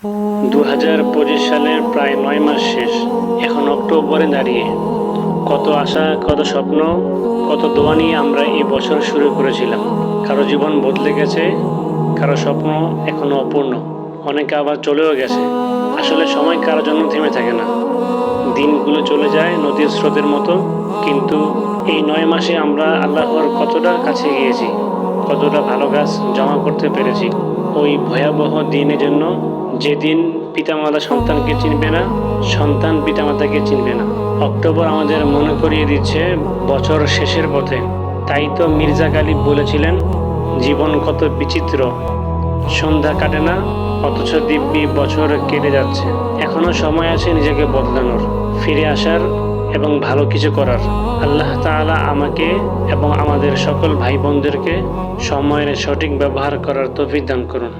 2025 সালের প্রায় 9 মাস শেষ। এখন অক্টোবরে দাঁড়িয়ে কত আশা, কত স্বপ্ন, কত দোয়া নিয়ে আমরা এই বছর শুরু করেছিলাম। কারো জীবন বদলে গেছে, কারো স্বপ্ন এখনো অপূর্ণ, অনেকে আবার চলেও গেছে। আসলে সময় কারোর জন্য থেমে থাকে না। দিনগুলো চলে যায় নদীর স্রোতের মতো, কিন্তু এই 9 মাসে আমরা আল্লাহর কতটা কাছে গিয়েছি, কতটা ভালো কাজ জমা করতে পেরেছি। ওই ভয়াবহ দিনের জন্য, যেদিন পিতামাতা সন্তানকে চিনবে না, সন্তান পিতামাতাকে চিনবে না। অক্টোবর আমাদের মনে করিয়ে দিচ্ছে বছর শেষের পথে। তাই তো মির্জা গালিব বলেছিলেন, জীবন কত বিচিত্র, সন্ধ্যা কাটে না অথচ দিব্যি বছর কেটে যাচ্ছে। এখনো সময় আছে নিজেকে বদলানোর, ফিরে আসার এবং ভালো কিছু করার। আল্লাহ তাআলা আমাকে এবং আমাদের সকল ভাই বোনদেরকে সময়ের সঠিক ব্যবহার করার তৌফিক দান করুন।